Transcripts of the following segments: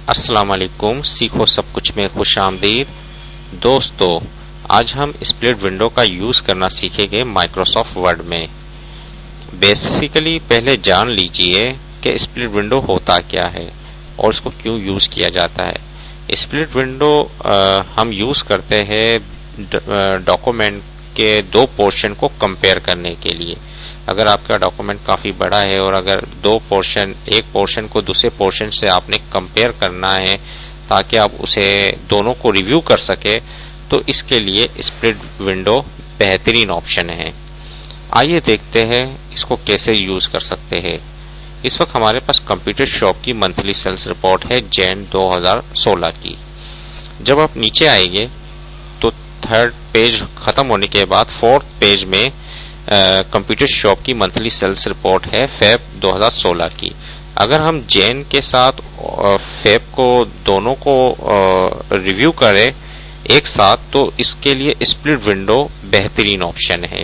السلام علیکم، سیکھو سب کچھ میں خوش آمدید دوستو۔ آج ہم اسپلٹ ونڈو کا یوز کرنا سیکھیں گے مائکروسافٹ ورڈ میں۔ بیسیکلی پہلے جان لیجئے کہ اسپلٹ ونڈو ہوتا کیا ہے اور اس کو کیوں یوز کیا جاتا ہے۔ اسپلٹ ونڈو ہم یوز کرتے ہیں ڈاکومنٹ کے دو پورشن کو کمپیئر کرنے کے لیے۔ اگر آپ کا ڈاکومنٹ کافی بڑا ہے اور اگر ایک پورشن کو دوسرے پورشن سے آپ نے کمپیئر کرنا ہے تاکہ آپ اسے دونوں کو ریویو کر سکے، تو اس کے لیے اسپلٹ ونڈو بہترین آپشن ہے۔ آئیے دیکھتے ہیں اس کو کیسے یوز کر سکتے ہیں۔ اس وقت ہمارے پاس کمپیوٹر شاپ کی منتھلی سیلز رپورٹ ہے جین 2016 کی۔ جب آپ نیچے آئیں گے تو تھرڈ پیج ختم ہونے کے بعد فورتھ پیج میں کمپیوٹر شاپ کی منتھلی سیلز رپورٹ ہے فیب 2016 کی۔ اگر ہم جین کے ساتھ فیب کو دونوں کو ریویو کریں ایک ساتھ تو اس کے لیے اسپلٹ ونڈو بہترین آپشن ہے۔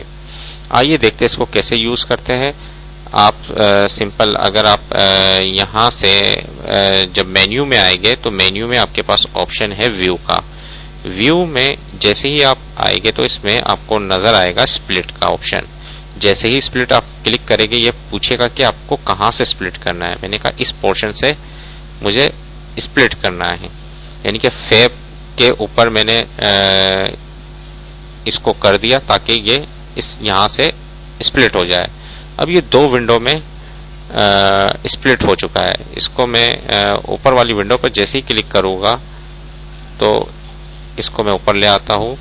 آئیے دیکھتے ہیں اس کو کیسے یوز کرتے ہیں۔ آپ سمپل اگر آپ یہاں سے جب مینیو میں آئیں گے تو مینیو میں آپ کے پاس آپشن ہے ویو کا۔ ویو میں جیسے ہی آپ آئیں گے تو اس میں آپ کو نظر آئے گا اسپلٹ کا آپشن۔ جیسے ہی اسپلٹ آپ کلک کریں گے یہ پوچھے گا کہ آپ کو کہاں سے اسپلٹ کرنا ہے۔ میں نے کہا اس پورشن سے مجھے اسپلٹ کرنا ہے، یعنی کہ فیب کے اوپر میں نے اس کو کر دیا تاکہ یہ یہاں سے اسپلٹ ہو جائے۔ اب یہ دو ونڈو میں اسپلٹ ہو چکا ہے۔ اس کو میں اوپر والی ونڈو پر جیسے ہی کلک کروں گا تو اس کو میں اوپر لے آتا ہوں۔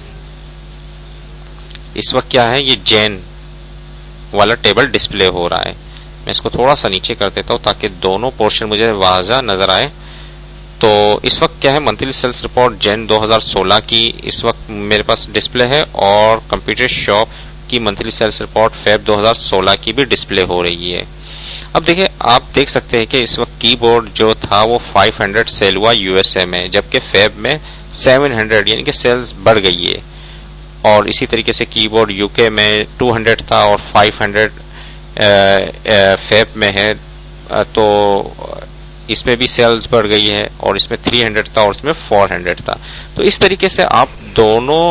اس وقت کیا ہے، یہ جین والا ٹیبل ڈسپلے ہو رہا ہے۔ میں اس کو تھوڑا سا نیچے کر دیتا ہوں تاکہ دونوں پورشن مجھے واضح نظر آئے۔ تو اس وقت کیا ہے، منتھلی سیلز رپورٹ جین 2016 کی اس وقت میرے پاس ڈسپلے ہے اور کمپیوٹر شاپ کی منتھلی سیلز رپورٹ فیب 2016 کی بھی ڈسپلے ہو رہی ہے۔ اب دیکھیں، آپ دیکھ سکتے ہیں کہ اس وقت کی بورڈ جو تھا وہ 500 سیل ہوا USA میں، جبکہ فیب میں 700 یعنی کہ سیلز بڑھ گئی ہے۔ اور اسی طریقے سے کی بورڈ UK میں 200 تھا اور 500 فیب میں ہے، تو اس میں بھی سیلز بڑھ گئی ہے، اور اس میں 300 تھا اور اس میں 400 تھا۔ تو اس طریقے سے آپ دونوں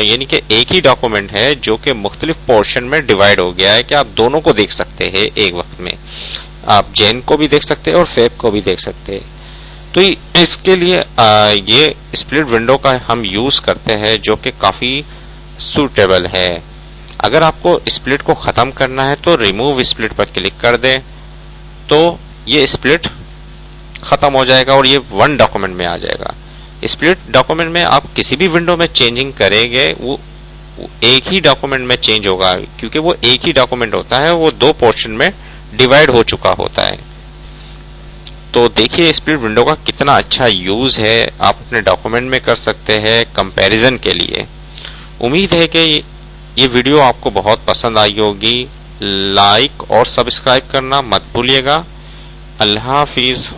یعنی کہ ایک ہی ڈاکومنٹ ہے جو کہ مختلف پورشن میں ڈیوائیڈ ہو گیا ہے کہ آپ دونوں کو دیکھ سکتے ہیں ایک وقت میں۔ آپ جین کو بھی دیکھ سکتے ہیں اور فیب کو بھی دیکھ سکتے ہیں۔ تو اس کے لیے یہ اسپلٹ ونڈو کا ہم یوز کرتے ہیں جو کہ کافی سوٹیبل ہے۔ اگر آپ کو اسپلٹ کو ختم کرنا ہے تو ریموو اسپلٹ پر کلک کر دیں تو یہ اسپلٹ ختم ہو جائے گا اور یہ ون ڈاکومنٹ میں آ جائے گا۔ اسپلٹ ڈاکومنٹ میں آپ کسی بھی ونڈو میں چینجنگ کریں گے وہ ایک ہی ڈاکومنٹ میں چینج ہوگا، کیونکہ وہ ایک ہی ڈاکومنٹ ہوتا ہے، وہ دو پورشن میں ڈیوائیڈ ہو چکا ہوتا ہے۔ تو دیکھیے اسپلٹ ونڈو کا کتنا اچھا یوز ہے، آپ اپنے ڈاکومنٹ میں کر سکتے ہیں کمپیریزن کے لیے۔ امید ہے کہ یہ ویڈیو آپ کو بہت پسند آئی ہوگی۔ لائک اور سبسکرائب کرنا مت بھولیے گا۔ اللہ حافظ۔